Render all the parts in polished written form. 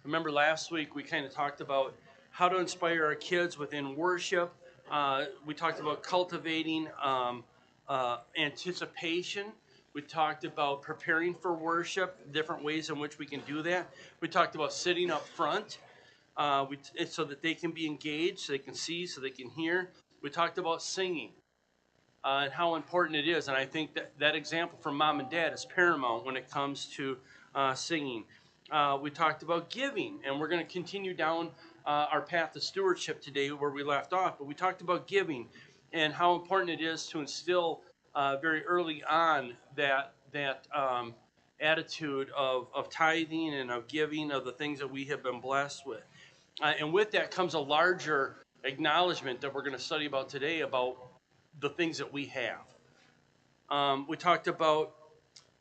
Remember last week we kind of talked about how to inspire our kids within worship. We talked about cultivating anticipation. We talked about preparing for worship, different ways in which we can do that. We talked about sitting up front so that they can be engaged, so they can see, so they can hear. We talked about singing and how important it is. And I think that example from mom and dad is paramount when it comes to singing. We talked about giving, and we're going to continue down our path of stewardship today where we left off. But we talked about giving and how important it is to instill very early on that attitude of tithing and of giving of the things that we have been blessed with. And with that comes a larger acknowledgement that we're going to study about today about the things that we have. We talked about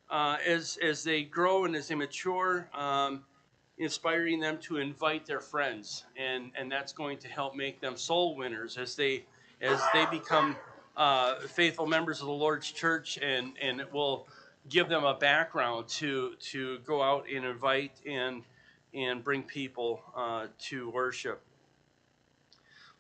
as they grow and as they mature, inspiring them to invite their friends, and that's going to help make them soul winners as they become faithful members of the Lord's church, and it will give them a background to go out and invite and bring people to worship.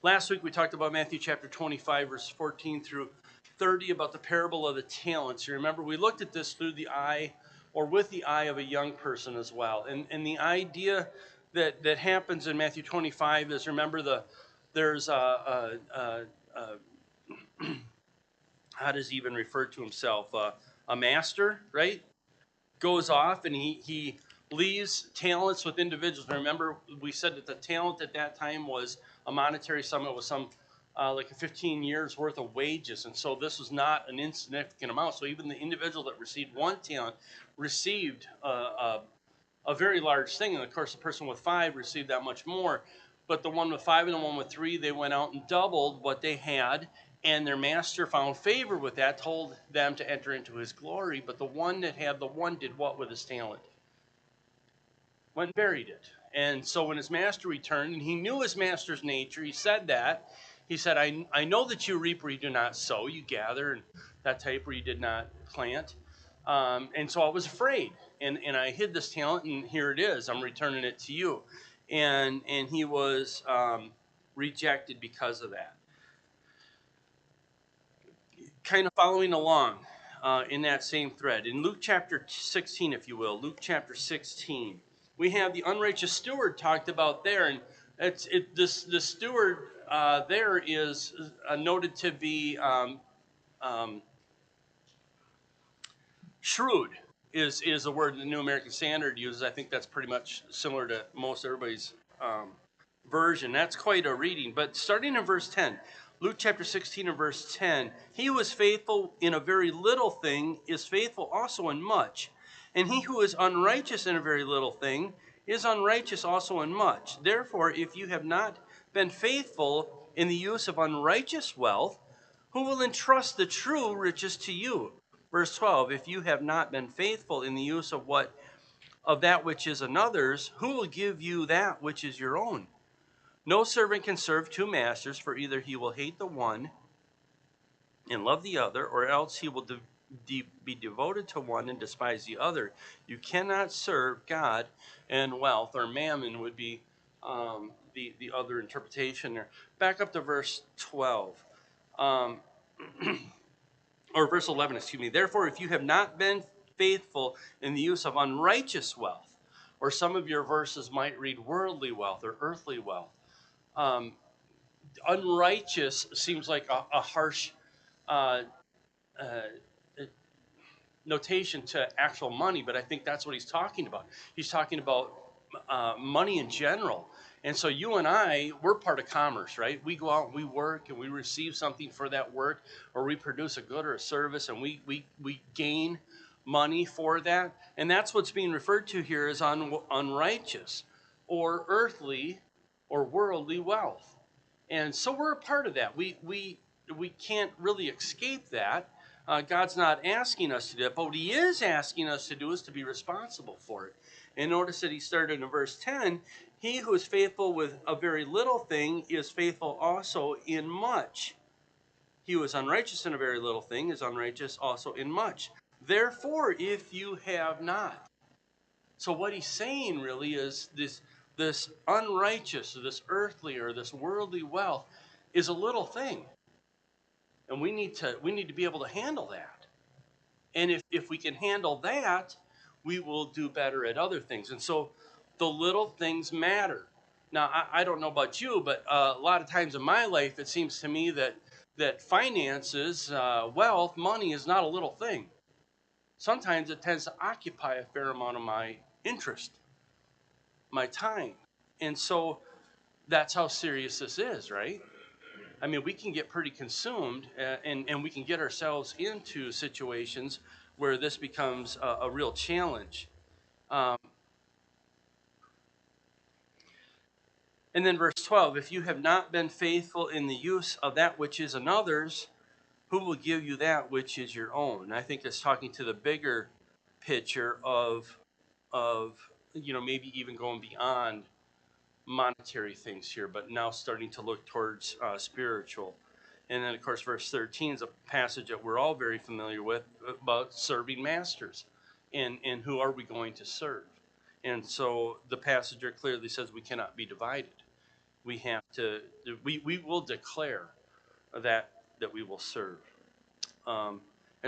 Last week we talked about Matthew chapter 25, verse 14 through 30, about the parable of the talents. You remember we looked at this through the eye or with the eye of a young person as well. And the idea that happens in Matthew 25 is, remember, there's how does he even refer to himself? A master, right? Goes off and he leaves talents with individuals. And remember, we said that the talent at that time was a monetary sum. It was some like 15 years worth of wages. And so this was not an insignificant amount. So even the individual that received one talent received a very large thing. And of course, the person with 5 received that much more. But the one with 5 and the one with 3, they went out and doubled what they had. And their master found favor with that, told them to enter into his glory. But the one that had the one did what with his talent? Went and buried it. And so when his master returned, and he knew his master's nature, he said that. He said, I know that you reap where you do not sow, you gather, and that type where you did not plant. And so I was afraid, and I hid this talent, and here it is. I'm returning it to you. And he was rejected because of that. Kind of following along in that same thread. In Luke chapter 16, if you will, Luke chapter 16, we have the unrighteous steward talked about there. And the steward there is noted to be shrewd is a word the New American Standard uses. I think that's pretty much similar to most everybody's version. That's quite a reading. But starting in verse 10, Luke chapter 16 and verse 10, he who is faithful in a very little thing is faithful also in much. And he who is unrighteous in a very little thing is unrighteous also in much. Therefore, if you have not been faithful in the use of unrighteous wealth, who will entrust the true riches to you? Verse 12, if you have not been faithful in the use of that which is another's, who will give you that which is your own? No servant can serve 2 masters, for either he will hate the one and love the other, or else he will be devoted to one and despise the other. You cannot serve God and wealth, or mammon would be the other interpretation there. Back up to verse 12. Or verse 11, excuse me. Therefore, if you have not been faithful in the use of unrighteous wealth, or some of your verses might read worldly wealth or earthly wealth. Unrighteous seems like a harsh notation to actual money, but I think that's what he's talking about. He's talking about money in general. And so you and I, we're part of commerce, right? We go out and we work and we receive something for that work, or we produce a good or a service, and we gain money for that. And that's what's being referred to here as unrighteous or earthly or worldly wealth. And so we're a part of that. We can't really escape that. God's not asking us to do it, but what he is asking us to do is to be responsible for it. And notice that he started in verse 10, he who is faithful with a very little thing is faithful also in much. He who is unrighteous in a very little thing is unrighteous also in much. Therefore, if you have not. So what he's saying really is this this unrighteous or this earthly or this worldly wealth is a little thing. And we need to be able to handle that. And if we can handle that, we will do better at other things. And so the little things matter. Now, I don't know about you, but a lot of times in my life, it seems to me that finances, wealth, money is not a little thing. Sometimes it tends to occupy a fair amount of my interest, my time. And so that's how serious this is, right? I mean, we can get pretty consumed and we can get ourselves into situations where this becomes a real challenge. Um, and then verse 12, if you have not been faithful in the use of that which is another's, who will give you that which is your own? And I think it's talking to the bigger picture of maybe even going beyond monetary things here, but now starting to look towards spiritual. And then, of course, verse 13 is a passage that we're all very familiar with about serving masters and who are we going to serve. And so the passage here clearly says we cannot be divided. We have to, we will declare that we will serve. And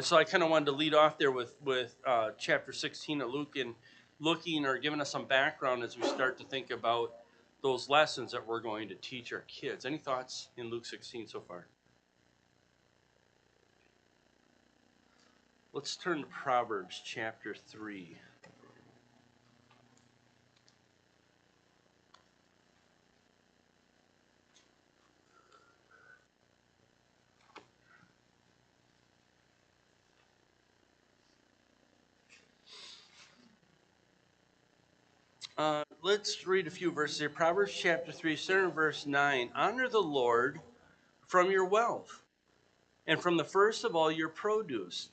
so I kind of wanted to lead off there with chapter 16 of Luke and looking or giving us some background as we start to think about those lessons that we're going to teach our kids. Any thoughts in Luke 16 so far? Let's turn to Proverbs chapter 3. Let's read a few verses here. Proverbs chapter 3, starting in verse 9. Honor the Lord from your wealth and from the first of all your produce,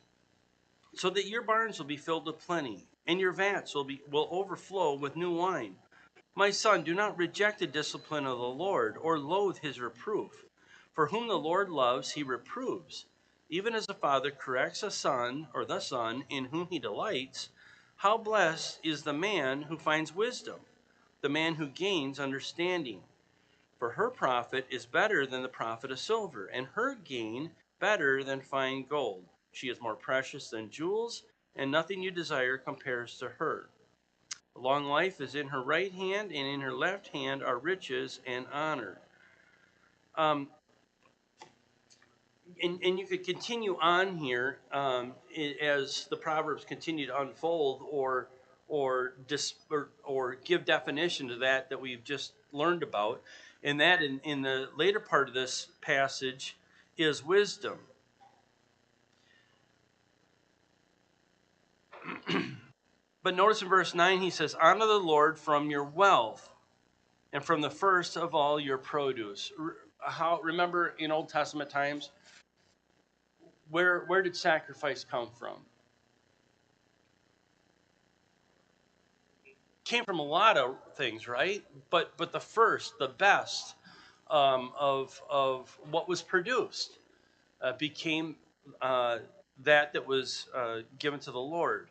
so that your barns will be filled with plenty, and your vats will overflow with new wine. My son, do not reject the discipline of the Lord, or loathe his reproof. For whom the Lord loves, he reproves. Even as a father corrects a son, or the son, in whom he delights, how blessed is the man who finds wisdom, the man who gains understanding. For her profit is better than the profit of silver, and her gain better than fine gold. She is more precious than jewels, and nothing you desire compares to her. Long life is in her right hand, and in her left hand are riches and honor. Um, and you could continue on here as the Proverbs continue to unfold, or give definition to that we've just learned about, and that in the later part of this passage is wisdom. But notice in verse 9 he says, honor the Lord from your wealth and from the first of all your produce. Remember in Old Testament times, where did sacrifice come from? Came from a lot of things, right? But the first, the best of what was produced became that was given to the Lord.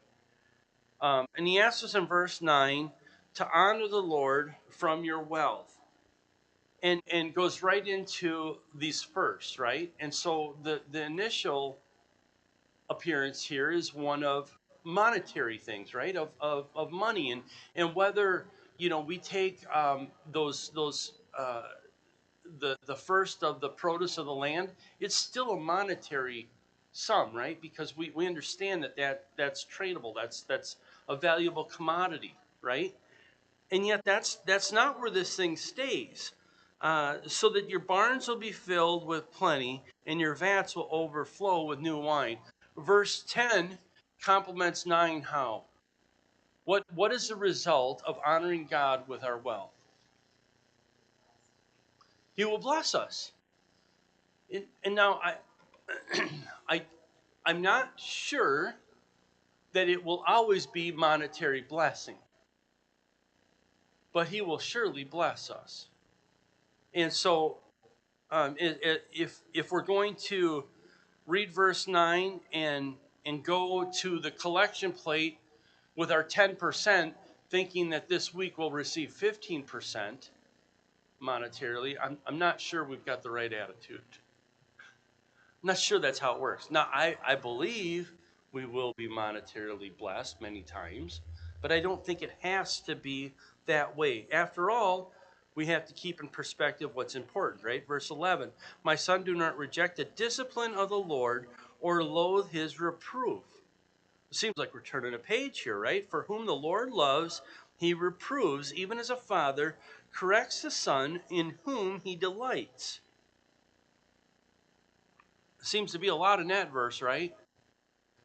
And he asks us in verse 9 to honor the Lord from your wealth. And goes right into these first, right? And so the initial appearance here is one of monetary things, right? Of money, and whether we take those the first of the produce of the land, it's still a monetary sum, right? Because we understand that's tradable, that's a valuable commodity, right? And yet that's not where this thing stays. So that your barns will be filled with plenty, and your vats will overflow with new wine. Verse 10 complements 9 how? What is the result of honoring God with our wealth? He will bless us. And now I'm not sure that it will always be monetary blessing, but he will surely bless us. And so if we're going to read verse 9 and go to the collection plate with our 10%, thinking that this week we'll receive 15% monetarily, I'm not sure we've got the right attitude. I'm not sure that's how it works. Now, I believe we will be monetarily blessed many times, but I don't think it has to be that way. After all, we have to keep in perspective what's important, right? Verse 11, my son, do not reject the discipline of the Lord or loathe his reproof. It seems like we're turning a page here, right? For whom the Lord loves, he reproves, even as a father corrects the son in whom he delights. Seems to be a lot in that verse, right?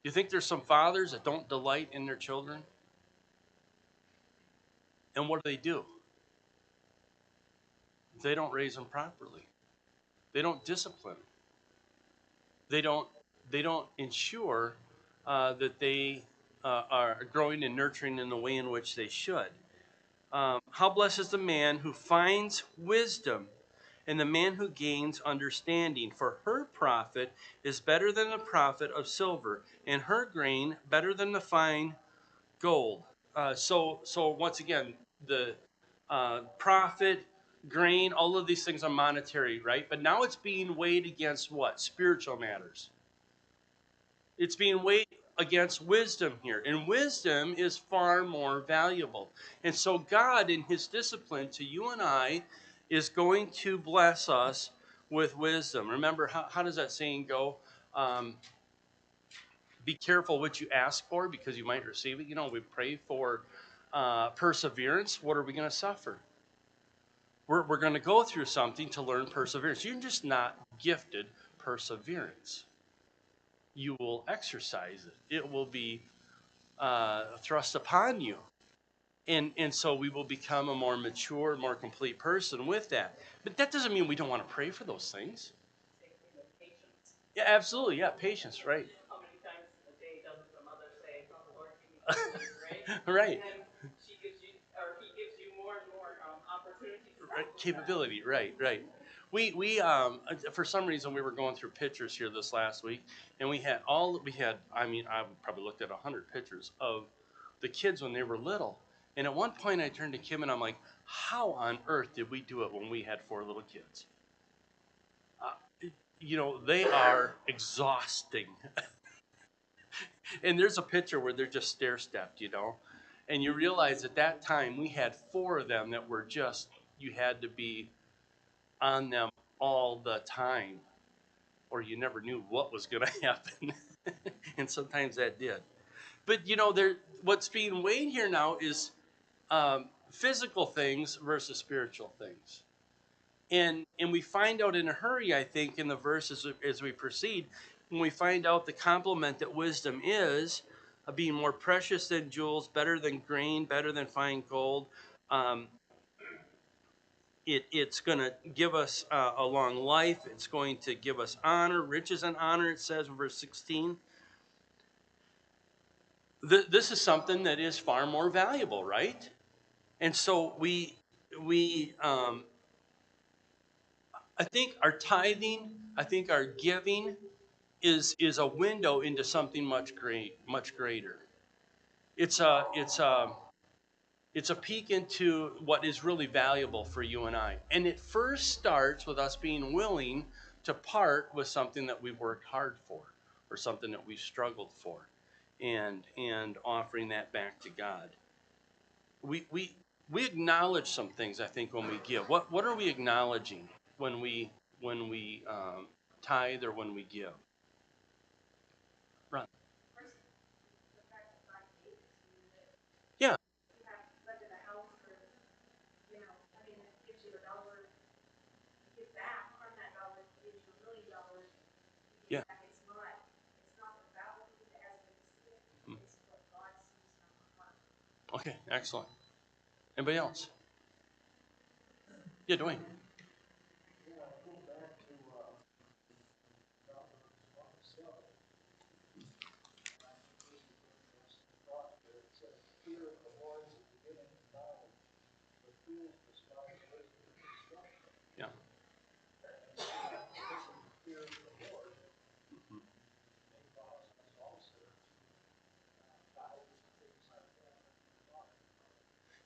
You think there's some fathers that don't delight in their children? And what do? They don't raise them properly. They don't discipline. They don't. They don't ensure that they are growing and nurturing in the way in which they should. How blessed is the man who finds wisdom, and the man who gains understanding. For her profit is better than the profit of silver, and her grain better than the fine gold. So once again, the profit, grain, all of these things are monetary, right? But now it's being weighed against what? Spiritual matters. It's being weighed against wisdom here. And wisdom is far more valuable. And so God, in his discipline to you and I, is going to bless us with wisdom. Remember, how does that saying go? Be careful what you ask for because you might receive it. You know, we pray for perseverance. What are we going to suffer? We're going to go through something to learn perseverance. You're just not gifted perseverance. You will exercise it. It will be thrust upon you. And so we will become a more mature, more complete person with that. But that doesn't mean we don't want to pray for those things. Yeah, absolutely. Yeah, patience, right. How many times a day doesn't the mother say, oh, the Lord give me patience, right? Right. And she gives you, or he gives you more and more opportunities. Right, capability, right. We for some reason we were going through pictures here this last week, and we had I mean I probably looked at 100 pictures of the kids when they were little. And at one point I turned to Kim and I'm like, how on earth did we do it when we had 4 little kids? You know, they are exhausting. And there's a picture where they're just stair-stepped, you know. And you realize at that time we had 4 of them that were just, you had to be on them all the time, or you never knew what was going to happen. And sometimes that did. But you know, what's being weighed here now is physical things versus spiritual things. And we find out in a hurry, I think, in the verses as we proceed, when we find out the complement that wisdom is, being more precious than jewels, better than grain, better than fine gold. It's going to give us a long life. It's going to give us honor, riches and honor, it says in verse 16. This is something that is far more valuable, right? And so I think our tithing, I think our giving is a window into something much greater. It's a peek into what is really valuable for you and I. And it first starts with us being willing to part with something that we worked hard for or something that we struggled for and offering that back to God. We acknowledge some things, I think, when we give. What are we acknowledging when we tithe or when we give? Run. Yeah. Yeah. Mm. Okay, excellent. Anybody else? Yeah, Dwayne. Yeah. Mhm.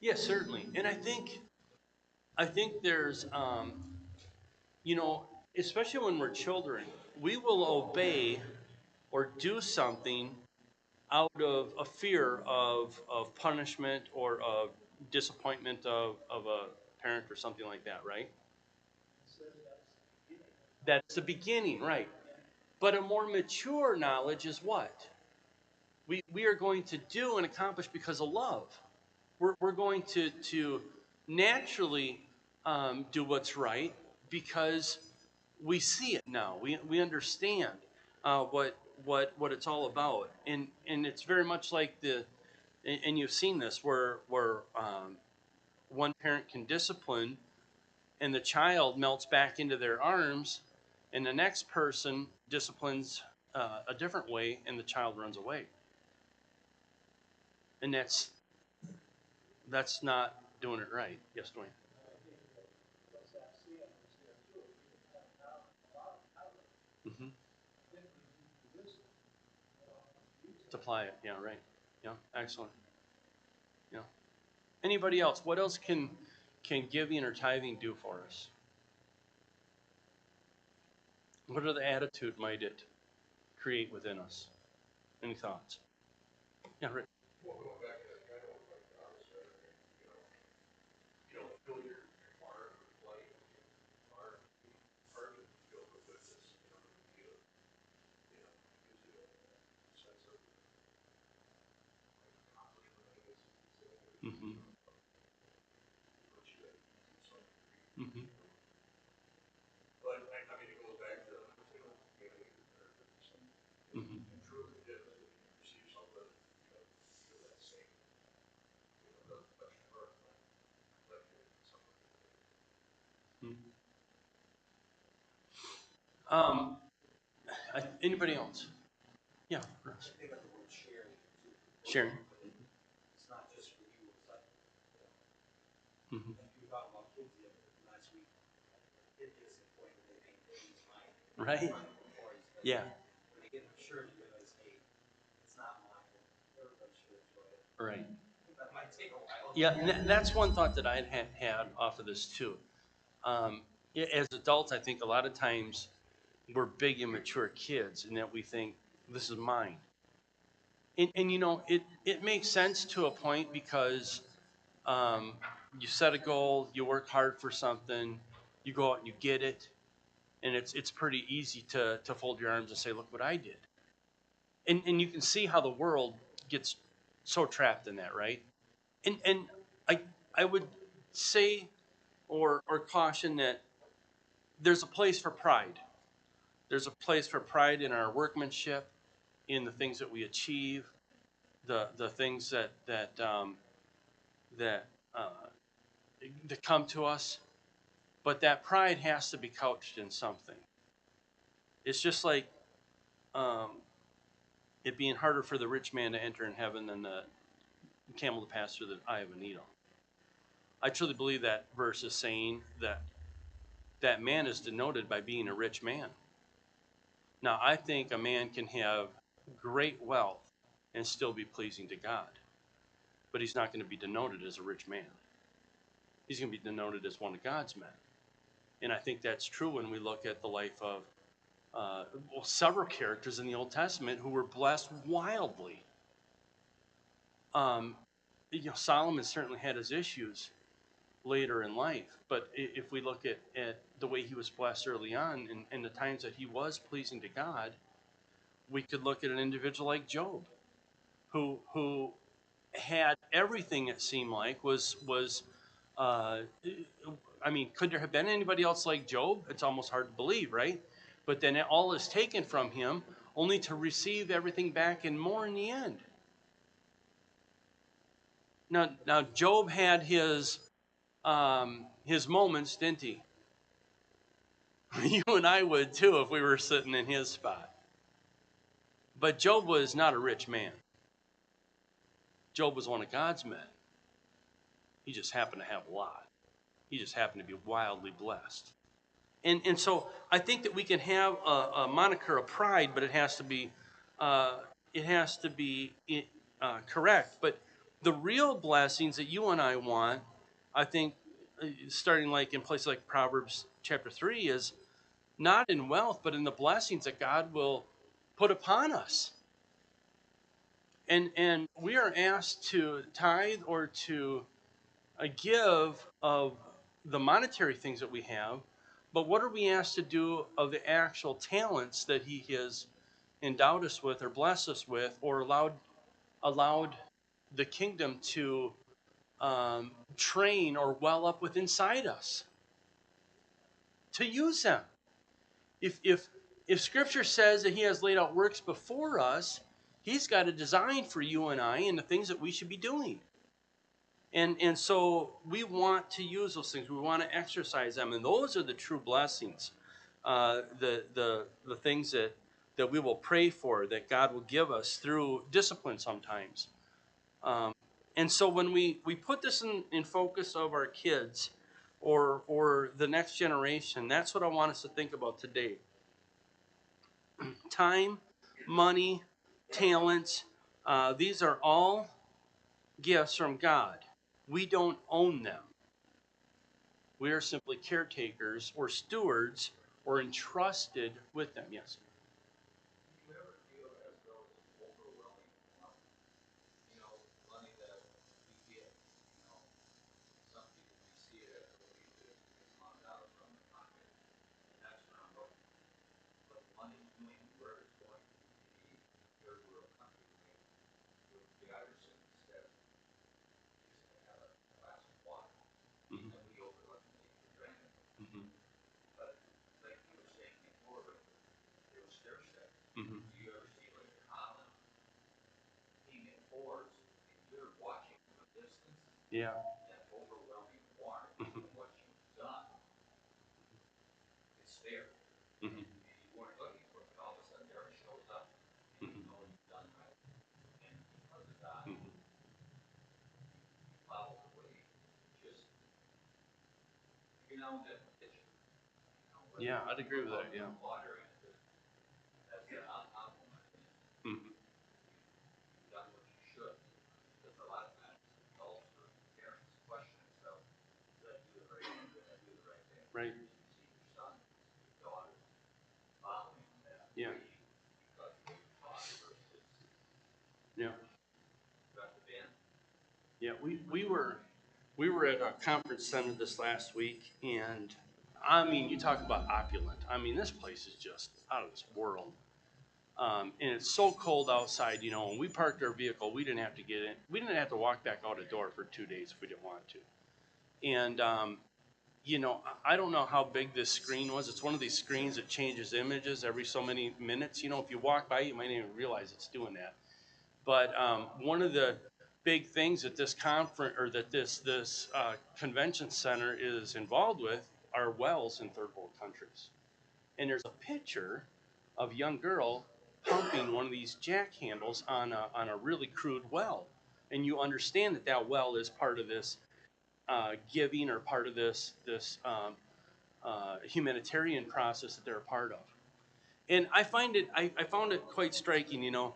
Yes, certainly. And I think there's you know, especially when we're children, we will obey or do something out of a fear of punishment or of disappointment of a parent or something like that, right? That's the beginning, right? But a more mature knowledge is what? We are going to do and accomplish because of love. We're going to naturally do what's right because we see it now. We understand what it's all about, and it's very much like and you've seen this where one parent can discipline, and the child melts back into their arms, and the next person disciplines a different way, and the child runs away, and that's not doing it right. Yes, Dwayne. Mm-hmm. To apply it. Yeah, right. Yeah, excellent. Yeah. Anybody else? What else can giving or tithing do for us? What other attitude might it create within us? Any thoughts? Yeah, Rick. Mm-hmm. Mm-hmm. Mm-hmm. Mm-hmm. Um, anybody else? Yeah, Russ. Sharon. Mm-hmm. Right? Yeah. Right. Yeah, and that's one thought that I had off of this too. Um, as adults, I think a lot of times we're big immature kids in that we think this is mine. And it makes sense to a point because um, you set a goal, you work hard for something, you go out and you get it, and it's pretty easy to fold your arms and say, look what I did. And you can see how the world gets so trapped in that, right? And I I would say or caution that there's a place for pride. There's a place for pride in our workmanship, in the things that we achieve, the things that uh, that come to us. But that pride has to be couched in something. It's just like um, it being harder for the rich man to enter in heaven than the camel to pass through the eye of a needle. I truly believe that verse is saying that that man is denoted by being a rich man. Now, I think a man can have great wealth and still be pleasing to God, but he's not going to be denoted as a rich man. He's going to be denoted as one of God's men. And I think that's true when we look at the life of several characters in the Old Testament who were blessed wildly. Um, Solomon certainly had his issues later in life, but if we look at the way he was blessed early on and the times that he was pleasing to God, we could look at an individual like Job, who had everything it seemed like was uh, I mean, could there have been anybody else like Job? It's almost hard to believe, right? But then all is taken from him, only to receive everything back and more in the end. Now Job had his moments, didn't he? You and I would too if we were sitting in his spot. But Job was not a rich man. Job was one of God's men. He just happened to have a lot. He just happened to be wildly blessed. And so I think that we can have a moniker of pride, but uh, it has to be correct. But The real blessings that you and I want, I think, starting like in places like Proverbs chapter 3, is not in wealth, but in the blessings that God will put upon us. And we are asked to tithe or to give of the monetary things that we have, but what are we asked to do of the actual talents that He has endowed us with, or blessed us with, or allowed the kingdom to train or well up within inside us to use them? If Scripture says that He has laid out works before us, He's got a design for you and I and the things that we should be doing. And so we want to use those things. We want to exercise them, and those are the true blessings. The things that we will pray for, that God will give us through discipline sometimes. And so when we put this in focus of our kids or the next generation, that's what I want us to think about today. Time, money, talents, these are all gifts from God. We don't own them. We are simply caretakers or stewards or entrusted with them. Yes. Do you ever feel as though it's overwhelming amount, money that we get, some people may see it as a belief that it's not out from the pocket, and that's not right. But money doing where it's going to be, here to a country with the Irish instead, just to have a glass of water, Mm-hmm. and we overlook and take for granted. Mm-hmm. But like you were saying before, there was stair steps. Mm-hmm. Do you ever see like Colin being in Fords and you're watching from a distance Yeah. that overwhelming water Mm-hmm. of what you've done? It's there. Mm-hmm. And you weren't looking for it, but all of a sudden there it shows up. And you know you've done right. And because of that, Mm-hmm. you follow the way. Just that picture. Yeah, I'd agree with that. Yeah. Water and as the compliment is Mm-hmm. you've done what you should. Because a lot of times adults or parents question themselves, did I do the right thing? Did I do the right thing? Right. You see your son, your daughter following that Yeah. way because they taught versus Yeah. got the band. Yeah. We were at a conference center this last week, and I mean, you talk about opulent. I mean, this place is just out of this world. And it's so cold outside, when we parked our vehicle, we didn't have to get in. We didn't have to walk back out a door for 2 days if we didn't want to. And, I don't know how big this screen was. It's one of these screens that changes images every so many minutes. If you walk by, you might not even realize it's doing that. But one of the big things that this conference or that this convention center is involved with are wells in third world countries. And there's a picture of a young girl pumping one of these jack handles on a really crude well. And you understand that well is part of this giving or part of this humanitarian process that they're a part of. And I found it quite striking.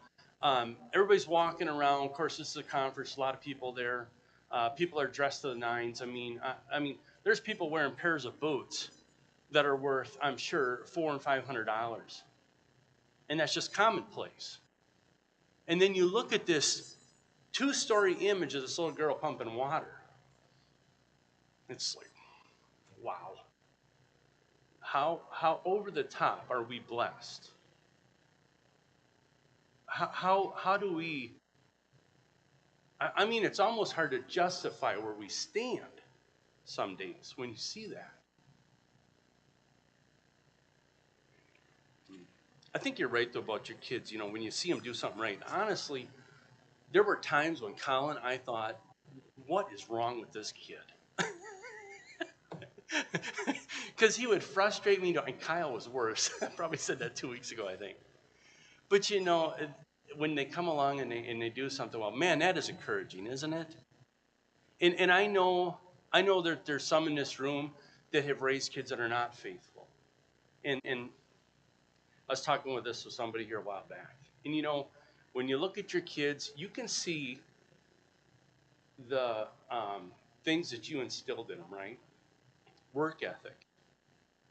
Everybody's walking around. Of course, this is a conference. A lot of people there. People are dressed to the nines. I mean, there's people wearing pairs of boots that are worth, I'm sure, $400 and $500, and that's just commonplace. And then you look at this two-story image of this little girl pumping water. It's like, wow. How over the top are we blessed? How do we? I mean, it's almost hard to justify where we stand some days when you see that. I think you're right though about your kids. When you see them do something right. Honestly, there were times when Colin, I thought, what is wrong with this kid? Because he would frustrate me, and Kyle was worse. I probably said that 2 weeks ago, I think. But when they come along and they do something well, man, that is encouraging, isn't it? And I know that there's some in this room that have raised kids that are not faithful. And I was talking with somebody here a while back. And when you look at your kids, you can see the things that you instilled in them, right? Work ethic.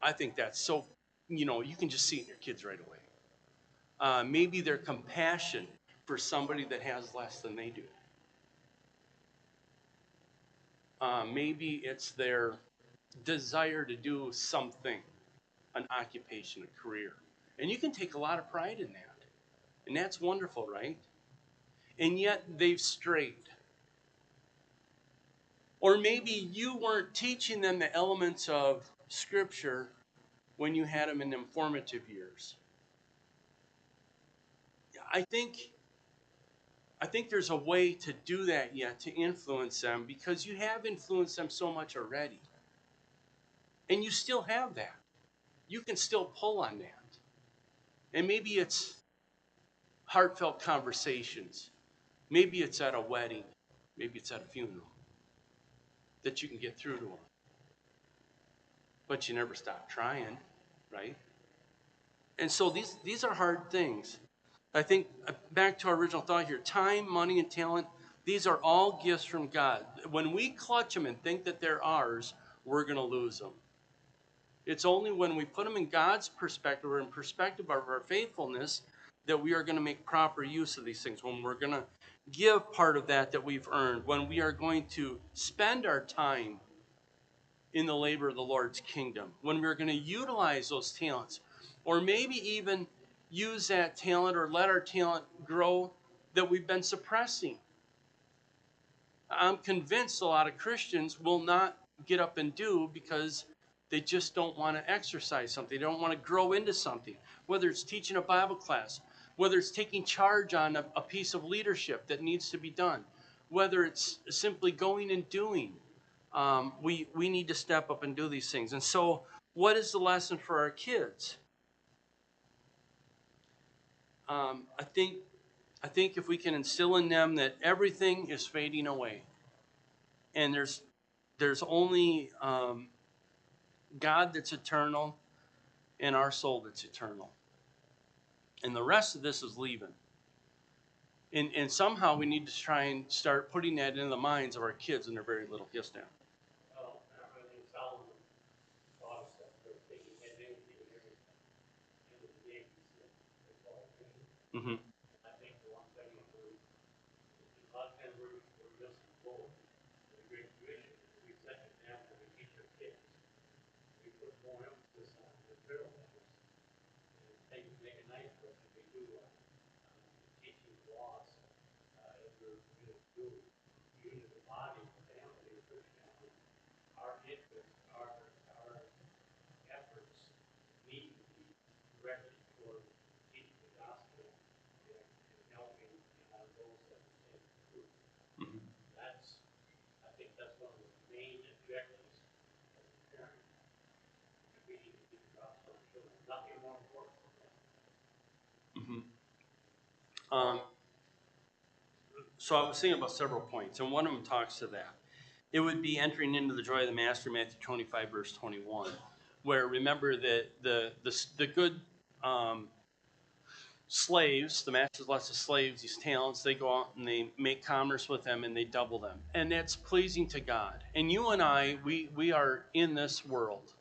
I think that's so, you can just see it in your kids right away. Maybe their compassion for somebody that has less than they do. Maybe it's their desire to do something, an occupation, a career. And you can take a lot of pride in that. And that's wonderful, right? And yet they've strayed. Or maybe you weren't teaching them the elements of Scripture when you had them in formative years. I think there's a way to do that yet, to influence them, because you have influenced them so much already. And you still have that. You can still pull on that. And maybe it's heartfelt conversations. Maybe it's at a wedding. Maybe it's at a funeral that you can get through to them. But you never stop trying, right? And so these are hard things. I think back to our original thought here, time, money, and talent, these are all gifts from God. When we clutch them and think that they're ours, we're going to lose them. It's only when we put them in God's perspective or in perspective of our faithfulness that we are going to make proper use of these things, when we're going to give part of that we've earned, when we are going to spend our time in the labor of the Lord's kingdom, when we're going to utilize those talents, or maybe even use that talent or let our talent grow that we've been suppressing. I'm convinced a lot of Christians will not get up and do because they just don't want to exercise something. They don't want to grow into something, whether it's teaching a Bible class, whether it's taking charge on a piece of leadership that needs to be done, whether it's simply going and doing. We need to step up and do these things. And so, what is the lesson for our kids? I think if we can instill in them that everything is fading away, and there's only God that's eternal, and our soul that's eternal, and the rest of this is leaving. And somehow we need to try and start putting that into the minds of our kids when they're very little. Yes, Dan. Well, I think Solomon taught us that he had anything and everything. And the game, it's all good. Mm-hmm. I think the one thing that a lot of times we're missing forward. The Great Commission, we set it down and we teach our kids. We put more emphasis on the material things. And things make it nice for us if we do teaching the laws as we're doing. Even the body, the family, the Christian, our interests, our efforts need to be directed toward teaching the gospel and helping our goals that we take through. Mm-hmm. I think that's one of the main objectives of the parent. We need to keep the gospel on children. Nothing more important than that. Mm-hmm. So I was thinking about several points, and one of them talks to that. It would be entering into the joy of the master, Matthew 25, verse 21, where remember that the good slaves, the master's lots of slaves, these talents, they go out and they make commerce with them and they double them. And that's pleasing to God. And you and I, we are in this world.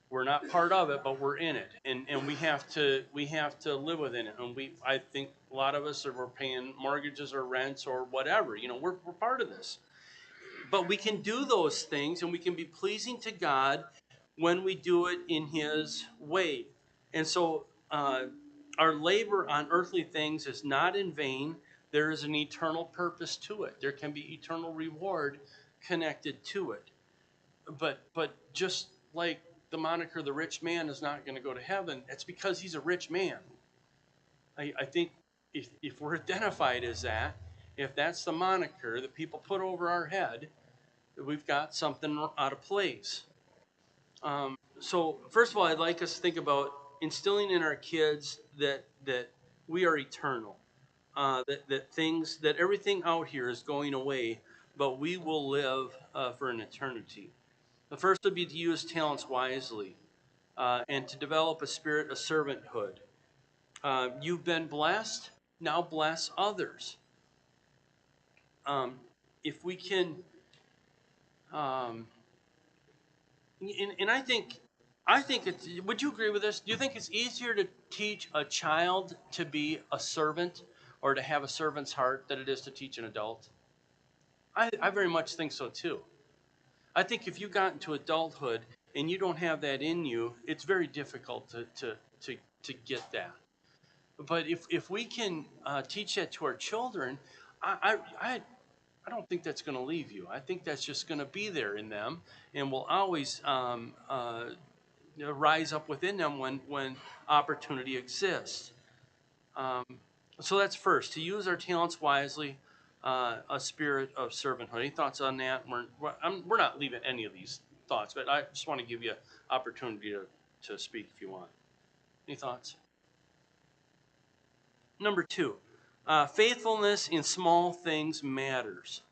We're not part of it, but we're in it, and we have to live within it. And I think a lot of us we're paying mortgages or rents or whatever. We're part of this. But we can do those things, and we can be pleasing to God when we do it in His way. And so our labor on earthly things is not in vain. There is an eternal purpose to it. There can be eternal reward connected to it. But just like the moniker "the rich man" is not going to go to heaven, it's because he's a rich man. I think if we're identified as that, if that's the moniker that people put over our head, we've got something out of place. So first of all, I'd like us to think about instilling in our kids that we are eternal, that everything out here is going away, but we will live for an eternity. The first would be to use talents wisely and to develop a spirit of servanthood. You've been blessed, now bless others. if we can, and I think it's, would you agree with this? Do you think it's easier to teach a child to be a servant or to have a servant's heart than it is to teach an adult? I very much think so too. I think if you got into adulthood and you don't have that in you, it's very difficult to get that. But if we can teach that to our children, I don't think that's going to leave you. I think that's just going to be there in them and will always rise up within them when opportunity exists. So that's first, to use our talents wisely, a spirit of servanthood. Any thoughts on that? We're not leaving any of these thoughts, but I just want to give you an opportunity to speak if you want. Any thoughts? Number 2, faithfulness in small things matters.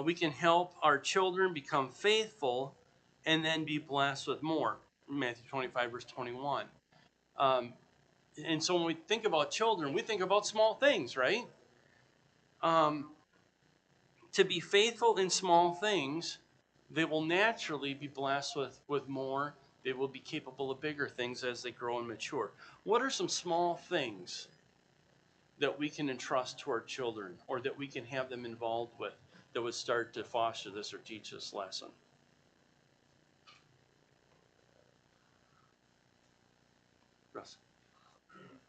We can help our children become faithful and then be blessed with more. Matthew 25, verse 21. And so when we think about children, we think about small things, right? To be faithful in small things, they will naturally be blessed with more. They will be capable of bigger things as they grow and mature. What are some small things that we can entrust to our children or that we can have them involved with that would start to foster this or teach this lesson? Russ?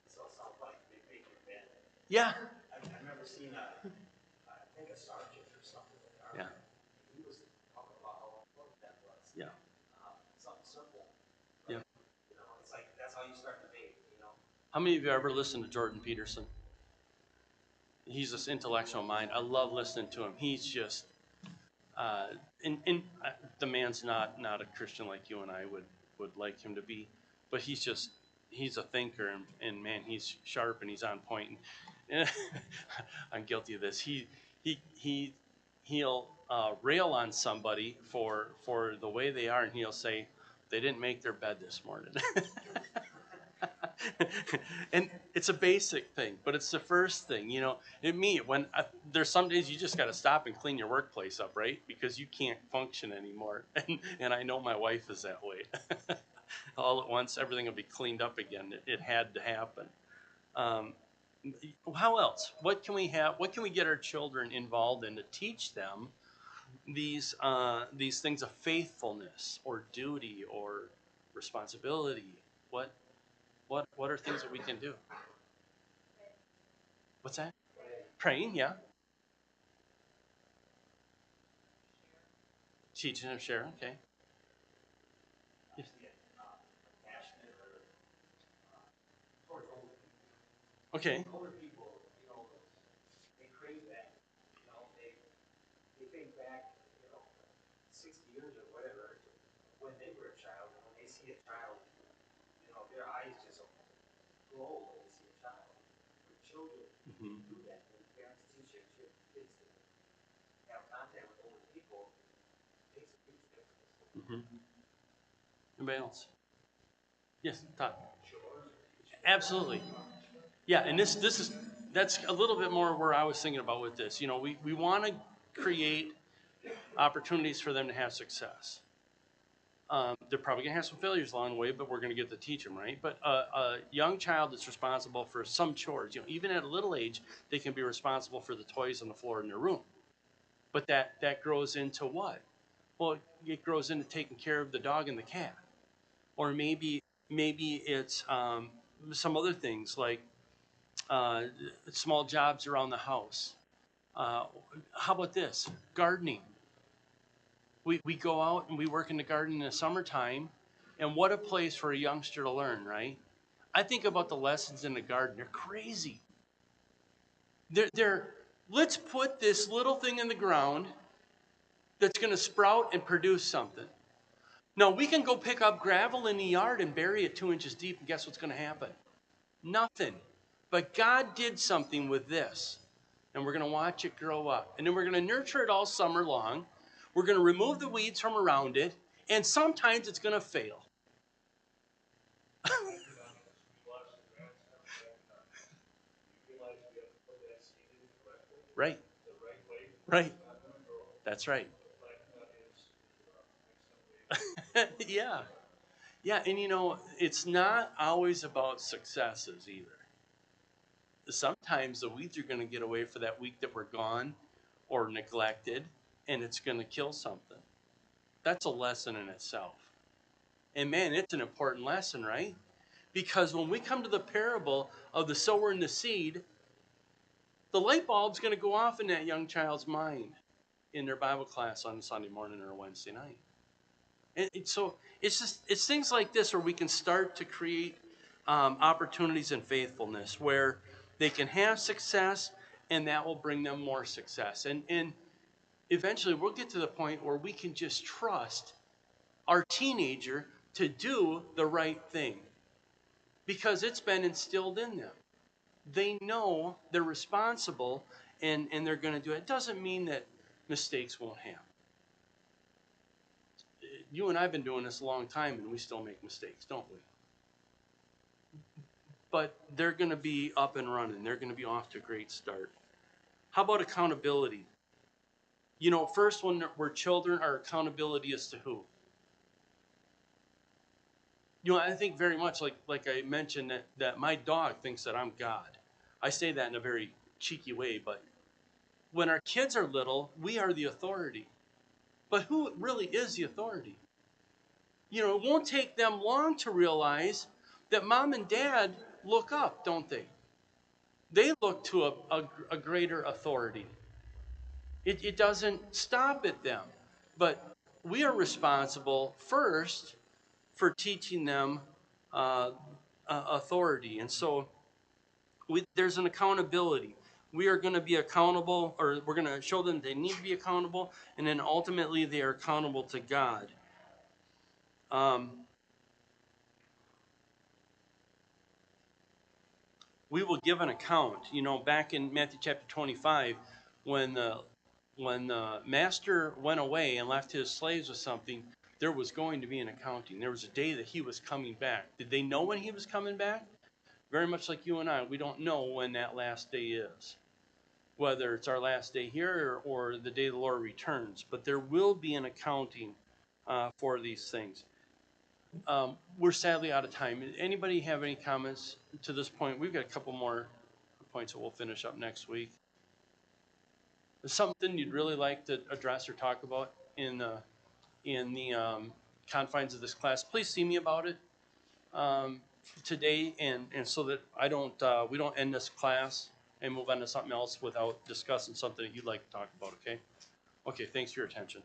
So it sounds like they make your bed. Yeah. I've never seen I think a sergeant or something like that. Yeah. He was talking about how important that was. Yeah. Something simple. Yeah. You know, it's like, that's how you start the day, you know? How many of you ever listened to Jordan Peterson? He's this intellectual mind. I love listening to him. He's just, the man's not a Christian like you and I would like him to be, but he's a thinker, and man, he's sharp and he's on point. And I'm guilty of this. He'll rail on somebody for the way they are, and he'll say they didn't make their bed this morning. And it's a basic thing, but it's the first thing, you know. There's some days you just got to stop and clean your workplace up, right? Because you can't function anymore. And I know my wife is that way. All at once, everything will be cleaned up again. It had to happen. How else? What can we have? What can we get our children involved in to teach them these things of faithfulness or duty or responsibility? What are things that we can do? What's that? Praying, yeah. Teaching and share, okay. Yes. Passionate or towards older people. Okay. Older people, you know, they crave that. You know, they think back, you know, 60 years or whatever, when they were a child, and when they see a child, you know, their eyes just glow when they see a child. For children Mm-hmm. do that, when parents teach their kids to have contact with older people, it makes a huge difference. Mm-hmm. Anybody else? Yes, Todd. Absolutely. Yeah, and that's a little bit more where I was thinking about with this. You know, we want to create opportunities for them to have success. They're probably going to have some failures along the way, but we're going to get to teach them, right? But a young child that's responsible for some chores, you know, even at a little age, they can be responsible for the toys on the floor in their room. But that grows into what? Well, it grows into taking care of the dog and the cat. Or maybe it's some other things like small jobs around the house. How about this? Gardening. We go out and we work in the garden in the summertime, and what a place for a youngster to learn, right? I think about the lessons in the garden. They're crazy. Let's put this little thing in the ground that's going to sprout and produce something. Now, we can go pick up gravel in the yard and bury it 2 inches deep, and guess what's going to happen? Nothing. But God did something with this, and we're going to watch it grow up. And then we're going to nurture it all summer long. We're going to remove the weeds from around it, and sometimes it's going to fail. Right. Right. That's right. Yeah. Yeah, and it's not always about successes either. Sometimes the weeds are going to get away for that week that we're gone or neglected, and it's going to kill something. That's a lesson in itself. And man, it's an important lesson, right? Because when we come to the parable of the sower and the seed, the light bulb's going to go off in that young child's mind in their Bible class on Sunday morning or Wednesday night. So it's things like this where we can start to create opportunities in faithfulness where they can have success, and that will bring them more success. And eventually we'll get to the point where we can just trust our teenager to do the right thing because it's been instilled in them. They know they're responsible, and they're going to do it. It doesn't mean that mistakes won't happen. You and I have been doing this a long time, and we still make mistakes, don't we? But they're going to be up and running. They're going to be off to a great start. How about accountability? First, when we're children, our accountability is to who? I think very much like I mentioned that my dog thinks that I'm God. I say that in a very cheeky way, but when our kids are little, we are the authority. But who really is the authority? It won't take them long to realize that mom and dad look up, don't they? They look to a greater authority. It doesn't stop at them. But we are responsible first for teaching them authority. And so there's an accountability. We are going to be accountable, or we're going to show them they need to be accountable, and then ultimately they are accountable to God. We will give an account. Back in Matthew chapter 25, when the master went away and left his slaves with something, there was going to be an accounting. There was a day that he was coming back. Did they know when he was coming back? Very much like you and I, we don't know when that last day is, whether it's our last day here or the day the Lord returns. But there will be an accounting for these things. We're sadly out of time. Anybody have any comments to this point? We've got a couple more points that we'll finish up next week. Is something you'd really like to address or talk about in the confines of this class? Please see me about it today, and so that we don't end this class and move on to something else without discussing something that you'd like to talk about. Okay. Okay. Thanks for your attention.